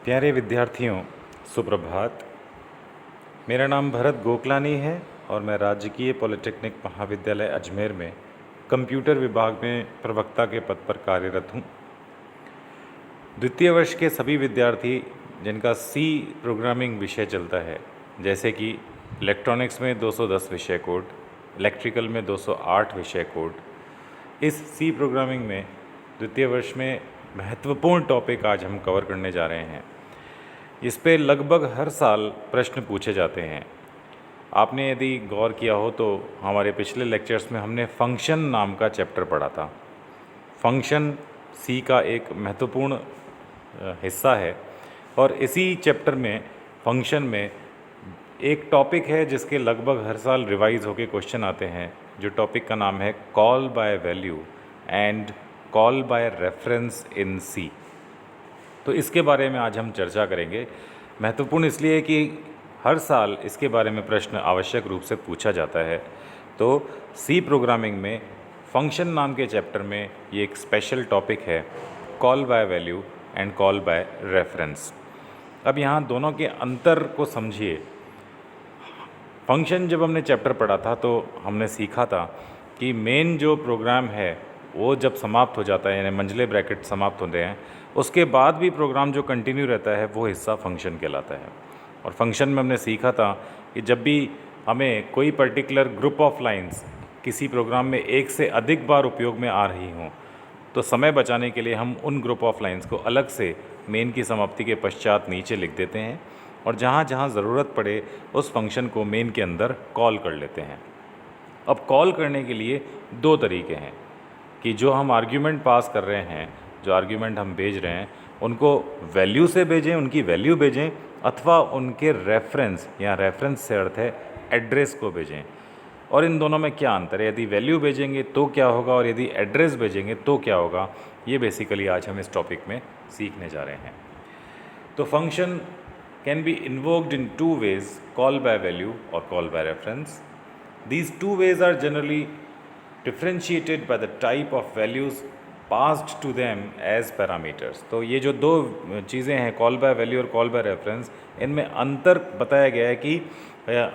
प्यारे विद्यार्थियों, सुप्रभात। मेरा नाम भरत गोकलानी है और मैं राजकीय पॉलिटेक्निक महाविद्यालय अजमेर में कंप्यूटर विभाग में प्रवक्ता के पद पर कार्यरत हूँ। द्वितीय वर्ष के सभी विद्यार्थी जिनका सी प्रोग्रामिंग विषय चलता है, जैसे कि इलेक्ट्रॉनिक्स में 210 विषय कोड, इलेक्ट्रिकल में 208 विषय कोड, इस सी प्रोग्रामिंग में द्वितीय वर्ष में महत्वपूर्ण टॉपिक आज हम कवर करने जा रहे हैं। इस पे लगभग हर साल प्रश्न पूछे जाते हैं। आपने यदि गौर किया हो तो हमारे पिछले लेक्चर्स में हमने फंक्शन नाम का चैप्टर पढ़ा था। फंक्शन सी का एक महत्वपूर्ण हिस्सा है और इसी चैप्टर में फंक्शन में एक टॉपिक है जिसके लगभग हर साल रिवाइज होके क्वेश्चन आते हैं, जो टॉपिक का नाम है call by value and call by reference in C. तो इसके बारे में आज हम चर्चा करेंगे। महत्वपूर्ण इसलिए कि हर साल इसके बारे में प्रश्न आवश्यक रूप से पूछा जाता है। तो सी प्रोग्रामिंग में फंक्शन नाम के चैप्टर में ये एक स्पेशल टॉपिक है, call by value and call by reference. अब यहाँ दोनों के अंतर को समझिए। फंक्शन जब हमने चैप्टर पढ़ा था तो हमने सीखा था कि मेन जो प्रोग्राम है वो जब समाप्त हो जाता है, यानी मंझले ब्रैकेट समाप्त होते हैं, उसके बाद भी प्रोग्राम जो कंटिन्यू रहता है वो हिस्सा फंक्शन कहलाता है। और फंक्शन में हमने सीखा था कि जब भी हमें कोई पर्टिकुलर ग्रुप ऑफ लाइंस किसी प्रोग्राम में एक से अधिक बार उपयोग में आ रही हों, तो समय बचाने के लिए हम उन ग्रुप ऑफ लाइंस को अलग से मेन की समाप्ति के पश्चात नीचे लिख देते हैं और जहाँ जहाँ ज़रूरत पड़े उस फंक्शन को मेन के अंदर कॉल कर लेते हैं। अब कॉल करने के लिए दो तरीके हैं कि जो हम आर्ग्यूमेंट पास कर रहे हैं, जो आर्ग्यूमेंट हम भेज रहे हैं, उनको वैल्यू से भेजें, उनकी वैल्यू भेजें, अथवा उनके रेफरेंस, या रेफरेंस से अर्थ है एड्रेस को भेजें। और इन दोनों में क्या अंतर है, यदि वैल्यू भेजेंगे तो क्या होगा और यदि एड्रेस भेजेंगे तो क्या होगा, ये बेसिकली आज हम इस टॉपिक में सीखने जा रहे हैं। तो function can be invoked in two ways, call by value और call by reference. These two ways are generally differentiated by the type of values passed to them as parameters। तो ये जो दो चीज़ें हैं, कॉल बाय वैल्यू और call by reference, इनमें अंतर बताया गया है कि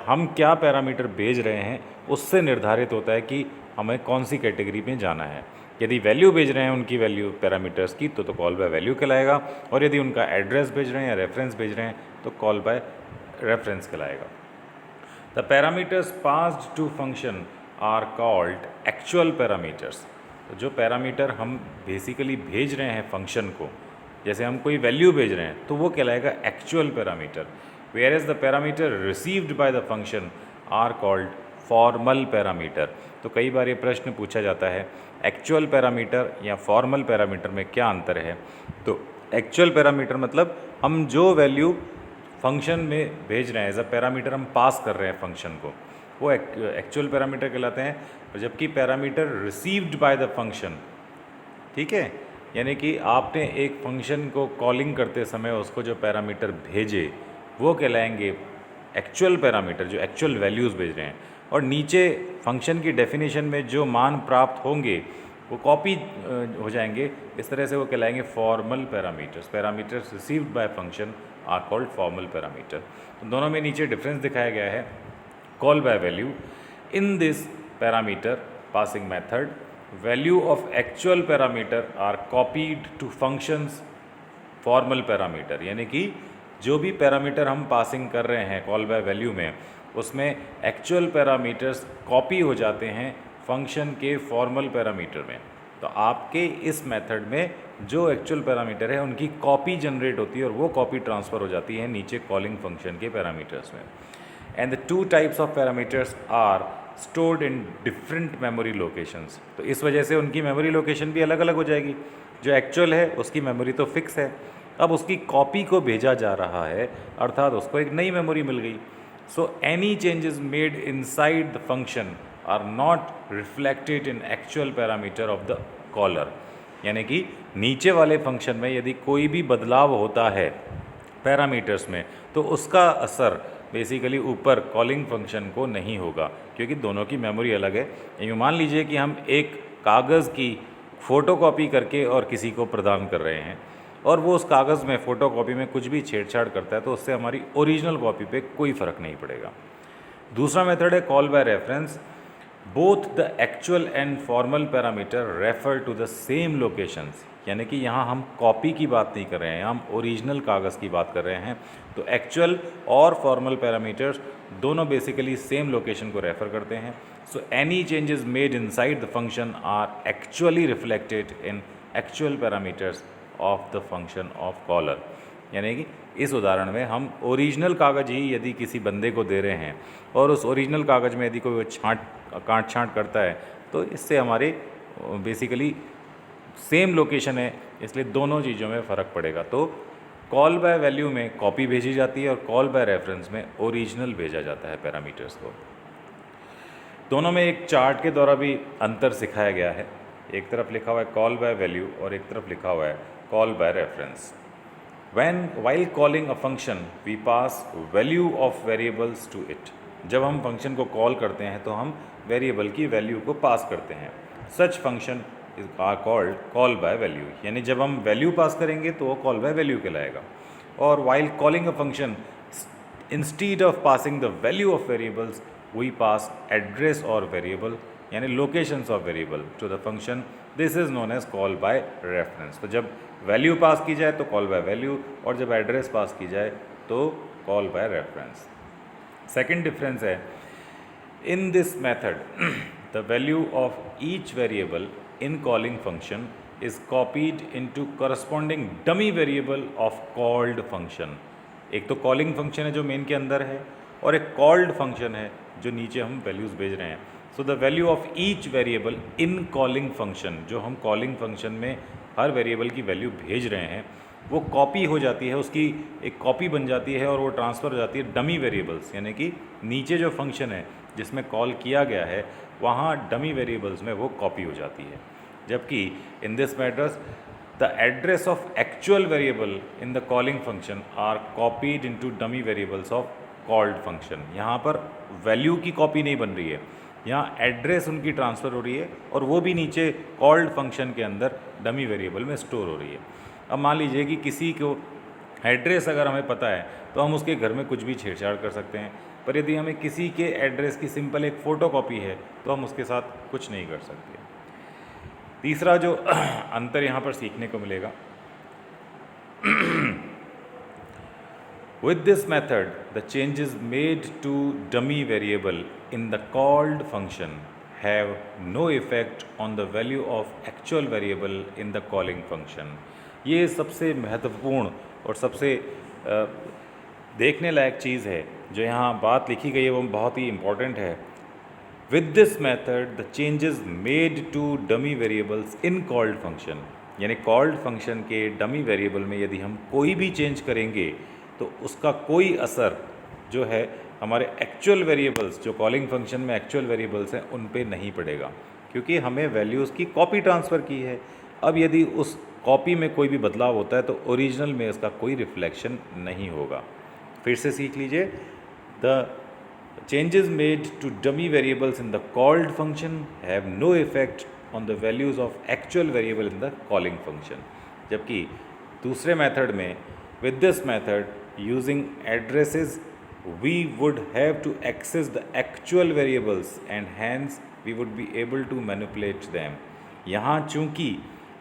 हम क्या पैरामीटर भेज रहे हैं उससे निर्धारित होता है कि हमें कौन सी कैटेगरी में जाना है। यदि वैल्यू भेज रहे हैं उनकी वैल्यू पैरामीटर्स की तो कॉल बाय वैल्यू कहलाएगा, और यदि उनका एड्रेस भेज रहे हैं या रेफरेंस भेज रहे हैं तो कॉल बाय रेफरेंस कहलाएगा। The parameters passed to function are called actual parameters। तो जो पैरामीटर हम बेसिकली भेज रहे हैं फंक्शन को, जैसे हम कोई वैल्यू भेज रहे हैं तो वो कहलाएगा actual parameter. whereas the parameter received by the function are called formal parameter। तो कई बार ये प्रश्न पूछा जाता है एक्चुअल पैरामीटर या फॉर्मल पैरामीटर में क्या अंतर है। तो एक्चुअल पैरामीटर मतलब हम जो वैल्यू फंक्शन में भेज रहे हैं, एज अ पैरामीटर हम पास कर रहे हैं फंक्शन को, वो एक्चुअल पैरामीटर कहलाते हैं। और जबकि parameter received by the function, ठीक है, यानी कि आपने एक फंक्शन को कॉलिंग करते समय उसको जो पैरामीटर भेजे वो कहलाएंगे एक्चुअल पैरामीटर, जो एक्चुअल वैल्यूज़ भेज रहे हैं। और नीचे फंक्शन की डेफिनेशन में जो मान प्राप्त होंगे वो कॉपी हो जाएंगे, इस तरह से वो कहलाएंगे formal parameters. Parameters received by function are called formal parameter. तो दोनों में नीचे डिफरेंस दिखाया गया है। Call by value, in this parameter passing method value of actual parameter are copied to functions formal parameter, यानी कि जो भी पैरामीटर हम पासिंग कर रहे हैं कॉल बाय वैल्यू में, उसमें एक्चुअल पैरामीटर्स कॉपी हो जाते हैं फंक्शन के फॉर्मल पैरामीटर में। तो आपके इस मेथड में जो एक्चुअल पैरामीटर है उनकी कॉपी जनरेट होती है और वो कॉपी ट्रांसफ़र हो जाती है नीचे कॉलिंग फंक्शन के पैरामीटर्स में। And the two types of parameters are stored in different memory locations. तो इस वजह से उनकी मेमोरी लोकेशन भी अलग अलग हो जाएगी। जो एक्चुअल है उसकी मेमोरी तो फिक्स है, अब उसकी कॉपी को भेजा जा रहा है, अर्थात उसको एक नई मेमोरी मिल गई। So any changes made inside the function are not reflected in actual parameter of the caller, यानी कि नीचे वाले फंक्शन में यदि कोई भी बदलाव होता है पैरामीटर्स में तो उसका असर बेसिकली ऊपर कॉलिंग फंक्शन को नहीं होगा, क्योंकि दोनों की मेमोरी अलग है। ये मान लीजिए कि हम एक कागज़ की फ़ोटोकॉपी करके और किसी को प्रदान कर रहे हैं और वो उस कागज़ में फ़ोटोकॉपी में कुछ भी छेड़छाड़ करता है तो उससे हमारी ओरिजिनल कॉपी पे कोई फ़र्क नहीं पड़ेगा। दूसरा मेथड है call by reference. Both the actual and formal parameter refer to the same locations, यानी कि यहाँ हम कॉपी की बात नहीं कर रहे हैं, हम ओरिजिनल कागज़ की बात कर रहे हैं। तो एक्चुअल और फॉर्मल पैरामीटर्स दोनों बेसिकली सेम लोकेशन को रेफ़र करते हैं। So any changes made inside the function are actually reflected in actual parameters of the function of caller. यानी कि इस उदाहरण में हम ओरिजिनल कागज़ ही यदि किसी बंदे को दे रहे हैं और उस ओरिजिनल कागज़ में यदि कोई काट छाँट करता है तो इससे हमारे बेसिकली सेम लोकेशन है, इसलिए दोनों चीज़ों में फ़र्क पड़ेगा। तो कॉल बाय वैल्यू में कॉपी भेजी जाती है और कॉल बाय रेफरेंस में ओरिजिनल भेजा जाता है पैरामीटर्स को। दोनों में एक चार्ट के द्वारा भी अंतर सिखाया गया है। एक तरफ लिखा हुआ है कॉल बाय वैल्यू और एक तरफ लिखा हुआ है call by reference. while calling a function we pass value of variables to it। जब हम फंक्शन को कॉल करते हैं तो हम वेरिएबल की वैल्यू को पास करते हैं। Such function are called call by value, यानी जब हम वैल्यू पास करेंगे तो वो कॉल बाय वैल्यू कहलाएगा। और while calling a function instead of passing the value of variables we pass address or variable यानी locations of variable to the function, this is known as call by reference। तो जब value pass की जाए तो call by value और जब address पास की जाए तो call by reference. Second difference है in this method the value of each variable in calling function is copied into corresponding dummy variable of called function. एक तो कॉलिंग फंक्शन है जो मेन के अंदर है और एक कॉल्ड फंक्शन है जो नीचे हम वैल्यूज़ भेज रहे हैं। So the value of each variable in calling function, जो हम कॉलिंग फंक्शन में हर वेरिएबल की वैल्यू भेज रहे हैं वो कॉपी हो जाती है, उसकी एक कॉपी बन जाती है और वो ट्रांसफ़र हो जाती है डमी वेरिएबल्स, यानी कि नीचे जो फंक्शन है जिसमें कॉल किया गया है वहाँ डमी वेरिएबल्स में वो कॉपी हो जाती है। जबकि in this matters the address of actual variable in the calling function are copied into dummy variables of called function. यहाँ पर वैल्यू की कॉपी नहीं बन रही है, यहाँ एड्रेस उनकी ट्रांसफ़र हो रही है और वो भी नीचे कॉल्ड फंक्शन के अंदर डमी वेरिएबल में स्टोर हो रही है। अब मान लीजिए कि किसी को एड्रेस अगर हमें पता है तो हम उसके घर में कुछ भी छेड़छाड़ कर सकते हैं, पर यदि हमें किसी के एड्रेस की सिंपल एक फ़ोटोकॉपी है तो हम उसके साथ कुछ नहीं कर सकते। तीसरा जो अंतर यहाँ पर सीखने को मिलेगा, with this method the changes made to dummy variable in the called function have no effect on the value of actual variable in the calling function। ये सबसे महत्वपूर्ण और सबसे देखने लायक चीज़ है जो यहाँ बात लिखी गई है वो बहुत ही इम्पॉर्टेंट है। With this method the changes made to dummy variables in called function, यानी कॉल्ड फंक्शन के डमी वेरिएबल में यदि हम कोई भी चेंज करेंगे तो उसका कोई असर जो है हमारे एक्चुअल वेरिएबल्स जो कॉलिंग फंक्शन में एक्चुअल वेरिएबल्स हैं उन पे नहीं पड़ेगा, क्योंकि हमें वैल्यूज़ की कॉपी ट्रांसफ़र की है। अब यदि उस कॉपी में कोई भी बदलाव होता है तो ओरिजिनल में इसका कोई रिफ्लेक्शन नहीं होगा। फिर से सीख लीजिए, the changes made to dummy variables in the called function have no effect on the values of actual variable in the calling function। जबकि दूसरे मेथड में with this method using addresses we would have to access the actual variables and hence we would be able to manipulate them। यहाँ चूँकि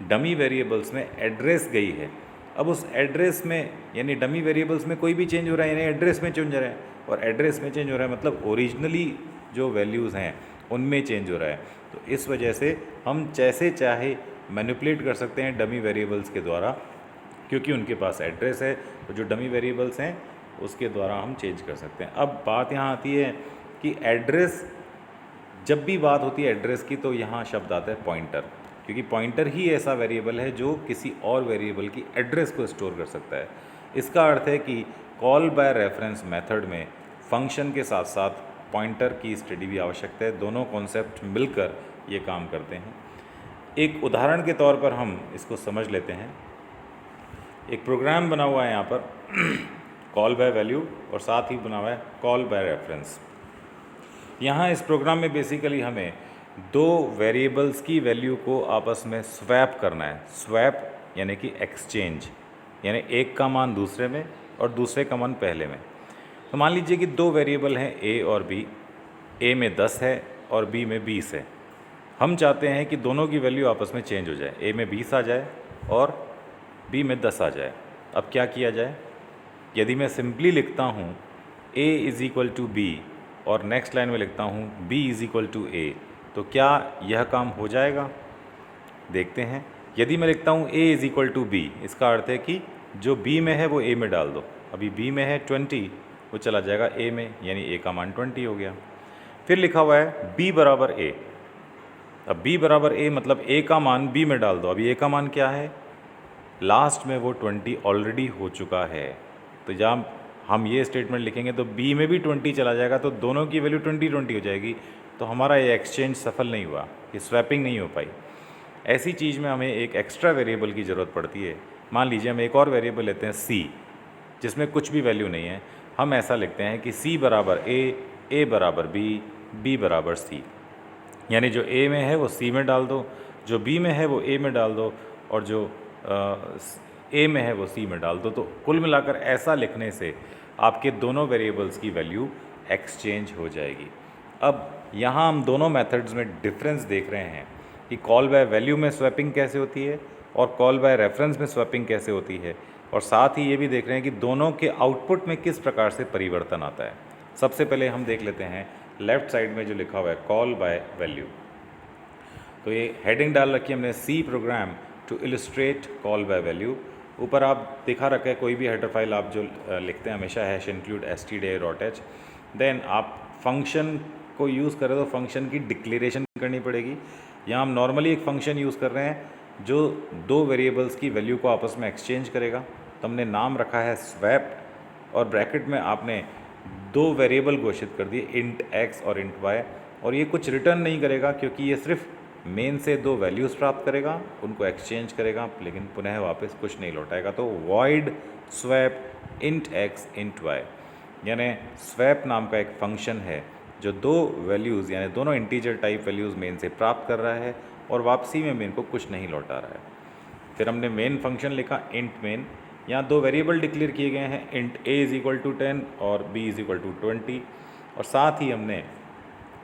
dummy variables में address गई है, अब उस एड्रेस में यानी डमी वेरिएबल्स में कोई भी चेंज हो रहा है यानी एड्रेस में चेंज हो रहा है, और एड्रेस में चेंज हो रहा है मतलब ओरिजिनली जो वैल्यूज़ हैं उनमें चेंज हो रहा है। तो इस वजह से हम जैसे चाहे मैनिपुलेट कर सकते हैं डमी वेरिएबल्स के द्वारा, क्योंकि उनके पास एड्रेस है तो जो डमी वेरिएबल्स हैं उसके द्वारा हम चेंज कर सकते हैं। अब बात यहाँ आती है कि एड्रेस, जब भी बात होती है एड्रेस की तो यहाँ शब्द आता है पॉइंटर, क्योंकि पॉइंटर ही ऐसा वेरिएबल है जो किसी और वेरिएबल की एड्रेस को स्टोर कर सकता है। इसका अर्थ है कि कॉल बाय रेफरेंस मेथड में फंक्शन के साथ साथ पॉइंटर की स्टडी भी आवश्यक है। दोनों कॉन्सेप्ट मिलकर ये काम करते हैं। एक उदाहरण के तौर पर हम इसको समझ लेते हैं। एक प्रोग्राम बना हुआ है यहाँ पर कॉल बाय वैल्यू और साथ ही बना हुआ है कॉल बाय रेफरेंस। यहाँ इस प्रोग्राम में बेसिकली हमें दो वेरिएबल्स की वैल्यू को आपस में स्वैप करना है। स्वैप यानी कि एक्सचेंज, यानी एक का मान दूसरे में और दूसरे का मान पहले में। तो मान लीजिए कि दो वेरिएबल हैं ए और बी, ए में 10 है और बी में 20 है। हम चाहते हैं कि दोनों की वैल्यू आपस में चेंज हो जाए, ए में 20 आ जाए और बी में 10 आ जाए। अब क्या किया जाए? यदि मैं सिंपली लिखता हूँ a is equal to B और नेक्स्ट लाइन में लिखता हूँ b is equal to a, तो क्या यह काम हो जाएगा? देखते हैं। यदि मैं लिखता हूँ a is equal to B, इसका अर्थ है कि जो b में है वो a में डाल दो। अभी b में है 20, वो चला जाएगा a में, यानी a का मान 20 हो गया। फिर लिखा हुआ है b बराबर a। अब b बराबर a मतलब a का मान b में डाल दो। अभी a का मान क्या है? लास्ट में वो 20 ऑलरेडी हो चुका है। तो जब हम ये स्टेटमेंट लिखेंगे तो b में भी 20 चला जाएगा, तो दोनों की वैल्यू 20 हो जाएगी। तो हमारा ये एक्सचेंज सफल नहीं हुआ, ये स्वैपिंग नहीं हो पाई। ऐसी चीज़ में हमें एक एक्स्ट्रा वेरिएबल की ज़रूरत पड़ती है। मान लीजिए हम एक और वेरिएबल लेते हैं c, जिसमें कुछ भी वैल्यू नहीं है। हम ऐसा लिखते हैं कि c बराबर a बराबर b, b बराबर c। यानी जो a में है वो c में डाल दो, जो b में है वो a में डाल दो, और जो a में है वो c में डाल दो। तो कुल मिलाकर ऐसा लिखने से आपके दोनों वेरिएबल्स की वैल्यू एक्सचेंज हो जाएगी। अब यहाँ हम दोनों मेथड्स में डिफरेंस देख रहे हैं कि कॉल बाय वैल्यू में स्वैपिंग कैसे होती है और कॉल बाय रेफरेंस में स्वैपिंग कैसे होती है, और साथ ही ये भी देख रहे हैं कि दोनों के आउटपुट में किस प्रकार से परिवर्तन आता है। सबसे पहले हम देख लेते हैं लेफ़्ट साइड में जो लिखा हुआ है कॉल बाय वैल्यू। तो ये हेडिंग डाल रखी है हमने, C program to illustrate call by value. ऊपर आप दिखा रखा है कोई भी हेडर फाइल आप जो लिखते हैं हमेशा #include stdio.h। देन आप फंक्शन को यूज़ करें तो फंक्शन की डिक्लेरेशन करनी पड़ेगी। यहाँ हम नॉर्मली एक फंक्शन यूज़ कर रहे हैं जो दो वेरिएबल्स की वैल्यू को आपस में एक्सचेंज करेगा। तो हमने नाम रखा है स्वैप, और ब्रैकेट में आपने दो वेरिएबल घोषित कर दिए, इंट x और इंट y। और ये कुछ रिटर्न नहीं करेगा क्योंकि ये सिर्फ मेन से दो वैल्यूज़ प्राप्त करेगा, उनको एक्सचेंज करेगा, लेकिन पुनः वापस कुछ नहीं लौटाएगा। तो void swap int x int y, यानी स्वैप नाम का एक फंक्शन है जो दो वैल्यूज़ यानी दोनों इंटीजर टाइप वैल्यूज़ मेन से प्राप्त कर रहा है और वापसी में मेन को कुछ नहीं लौटा रहा है। फिर हमने मेन फंक्शन लिखा इंट मेन। यहाँ दो वेरिएबल डिक्लेयर किए गए हैं, int a is equal to 10 और b इज़ इक्वल टू 20। और साथ ही हमने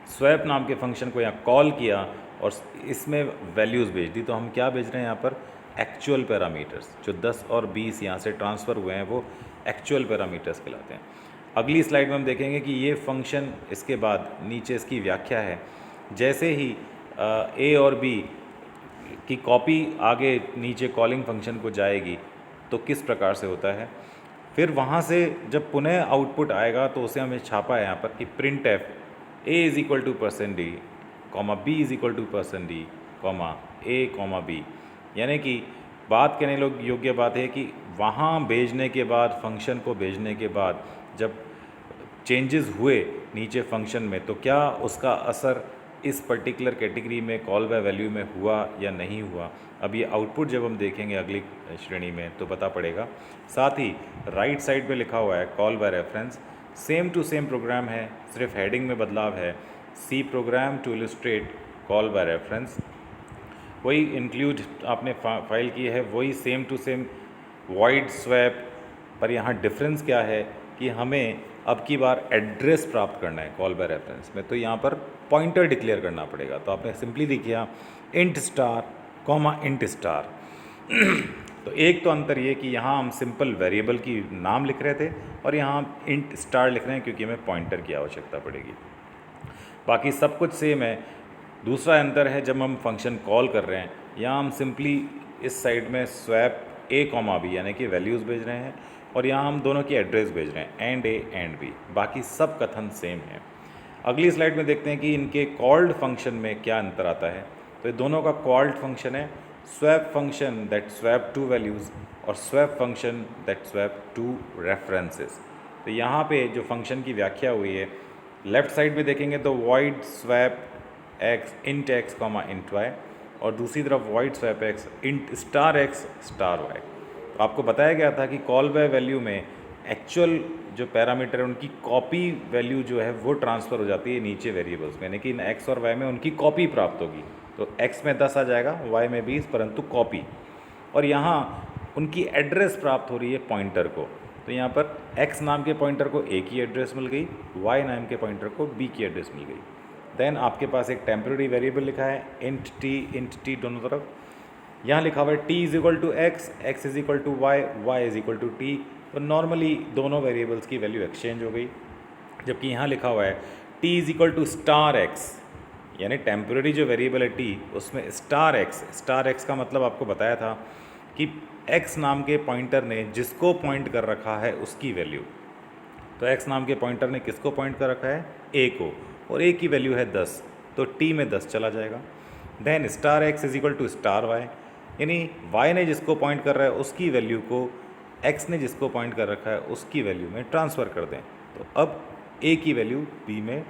स्वैप नाम के फंक्शन को यहाँ कॉल किया और इसमें वैल्यूज़ भेज दी। तो हम क्या भेज रहे हैं यहाँ पर? Actual parameters. जो 10 और 20 यहाँ से ट्रांसफ़र हुए हैं वो एक्चुअल पैरामीटर्स कहलाते हैं। अगली स्लाइड में हम देखेंगे कि ये फंक्शन, इसके बाद नीचे इसकी व्याख्या है। जैसे ही a और b की कॉपी आगे नीचे कॉलिंग फंक्शन को जाएगी तो किस प्रकार से होता है। फिर वहाँ से जब पुनः आउटपुट आएगा तो उसे हमें छापा है यहाँ पर कि print F a is equal to %d, b is equal to %d, a, b। यानी कि बात कहने योग्य बात है कि वहाँ भेजने के बाद, फंक्शन को भेजने के बाद जब चेंजेस हुए नीचे फंक्शन में, तो क्या उसका असर इस पर्टिकुलर कैटेगरी में कॉल बाय वैल्यू में हुआ या नहीं हुआ। अब ये आउटपुट जब हम देखेंगे अगली श्रेणी में तो पता पड़ेगा। साथ ही राइट साइड पे लिखा हुआ है call by reference, same to same program है, सिर्फ हेडिंग में बदलाव है। C program to illustrate call by reference, वही इंक्लूड आपने फाइल की है, वही same to same void swap. पर यहाँ डिफरेंस क्या है कि हमें अब की बार एड्रेस प्राप्त करना है कॉल बाय रेफरेंस में, तो यहाँ पर पॉइंटर डिक्लेयर करना पड़ेगा। तो आपने सिंपली लिखा int star comma int star. तो एक तो अंतर ये कि यहाँ हम सिंपल वेरिएबल की नाम लिख रहे थे और यहाँ हम इंट स्टार लिख रहे हैं क्योंकि हमें पॉइंटर की आवश्यकता पड़ेगी। बाकी सब कुछ सेम है। दूसरा अंतर है जब हम फंक्शन कॉल कर रहे हैं, यहाँ हम सिंपली इस साइड में स्वैप a, b यानी कि वैल्यूज़ भेज रहे हैं और यहाँ हम दोनों की एड्रेस भेज रहे हैं, एंड a एंड b। बाकी सब कथन सेम है। अगली स्लाइड में देखते हैं कि इनके कॉल्ड फंक्शन में क्या अंतर आता है। तो ये दोनों का कॉल्ड फंक्शन है swap function that swap two values और swap function that swap two references. तो यहाँ पे जो फंक्शन की व्याख्या हुई है, लेफ़्ट साइड में देखेंगे तो void swap x int x comma int y, और दूसरी तरफ void swap x int star x star y। तो आपको बताया गया था कि कॉल बाय वैल्यू में एक्चुअल जो पैरामीटर है उनकी कॉपी वैल्यू जो है वो ट्रांसफ़र हो जाती है नीचे वेरिएबल्स में, यानी कि इन x और y में उनकी कॉपी प्राप्त होगी। तो x में 10 आ जाएगा, y में 20, परंतु कॉपी। और यहाँ उनकी एड्रेस प्राप्त हो रही है पॉइंटर को। तो यहाँ पर x नाम के पॉइंटर को a की एड्रेस मिल गई, y नाम के पॉइंटर को b की एड्रेस मिल गई। देन आपके पास एक टेम्प्रेरी वेरिएबल लिखा है int t दोनों तरफ। यहाँ लिखा हुआ है t is equal to X, X is equal to Y, Y is equal to T. तो नॉर्मली दोनों वेरिएबल्स की वैल्यू एक्सचेंज हो गई। जबकि यहाँ लिखा हुआ है t is equal to star X, यानी टेम्प्रेरी जो वेरिएबल है t उसमें स्टार एक्स का मतलब आपको बताया था कि x नाम के पॉइंटर ने जिसको पॉइंट कर रखा है उसकी वैल्यू। तो x नाम के पॉइंटर ने किसको पॉइंट कर रखा है, a को, और a की वैल्यू है 10, तो t में 10 चला जाएगा। Then star x is equal to star y, यानी y ने जिसको पॉइंट कर रहा है उसकी वैल्यू को x ने जिसको पॉइंट कर रखा है उसकी वैल्यू में ट्रांसफ़र कर दें। तो अब a की वैल्यू b में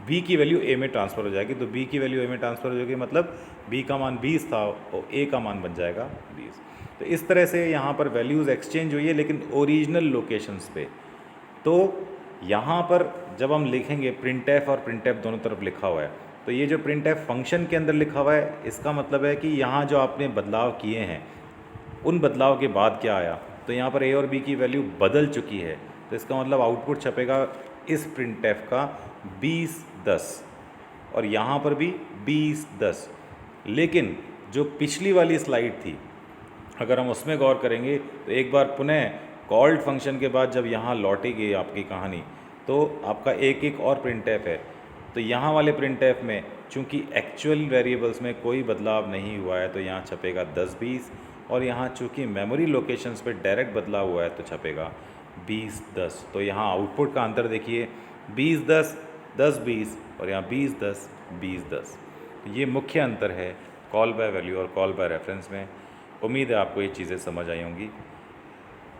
b की वैल्यू a में ट्रांसफ़र हो जाएगी। तो b की वैल्यू a में ट्रांसफ़र हो जाएगी, मतलब b का मान 20 था और a का मान बन जाएगा 20। तो इस तरह से यहाँ पर वैल्यूज़ एक्सचेंज हुई है, लेकिन ओरिजिनल लोकेशंस पे। तो यहाँ पर जब हम लिखेंगे printf और printf दोनों तरफ लिखा हुआ है, तो ये जो printf फंक्शन के अंदर लिखा हुआ है इसका मतलब है कि यहाँ जो आपने बदलाव किए हैं उन बदलाव के बाद क्या आया, तो यहाँ पर a और b की वैल्यू बदल चुकी है। तो इसका मतलब आउटपुट छपेगा इस printf का 20-10, और यहाँ पर भी 20-10। लेकिन जो पिछली वाली स्लाइड थी अगर हम उसमें गौर करेंगे तो एक बार पुनः कॉल्ड फंक्शन के बाद जब यहाँ लौटेगी आपकी कहानी, तो आपका एक और printf है। तो यहाँ वाले printf में चूँकि एक्चुअल वेरिएबल्स में कोई बदलाव नहीं हुआ है तो यहाँ छपेगा 10-20, और यहाँ चूँकि मेमोरी लोकेशंस पे डायरेक्ट बदलाव हुआ है तो छपेगा 20-10। तो यहाँ आउटपुट का अंतर देखिए, 20-10, 10-20, और यहाँ 20-10, 20-10। ये मुख्य अंतर है कॉल बाय वैल्यू और कॉल बाय रेफरेंस में। उम्मीद है आपको ये चीज़ें समझ आई होंगी।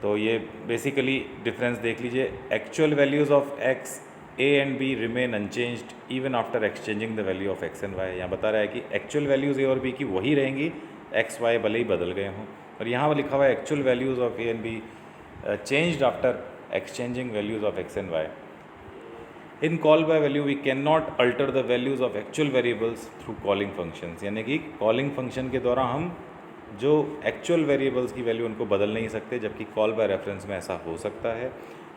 तो ये बेसिकली डिफरेंस देख लीजिए, actual values of x a and b remain unchanged even after exchanging the value of x and y। यहाँ बता रहा है कि एक्चुअल वैल्यूज़ a और b की वही रहेंगी, x y भले ही बदल गए हों। और यहाँ लिखा हुआ है actual values of a and b changed after exchanging values of x and y। In call by value we can not alter the values of actual variables through calling functions, यानी कि कॉलिंग फंक्शन के द्वारा हम जो actual variables की value उनको बदल नहीं सकते, जबकि कॉल बाय रेफरेंस में ऐसा हो सकता है।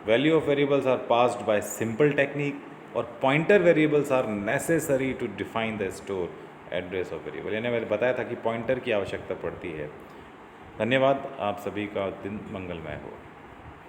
Value of variables are passed by simple technique, और pointer variables are necessary to define the store address of variable, यानी मैंने बताया था कि पॉइंटर की आवश्यकता पड़ती है। धन्यवाद, आप सभी का दिन मंगलमय हो।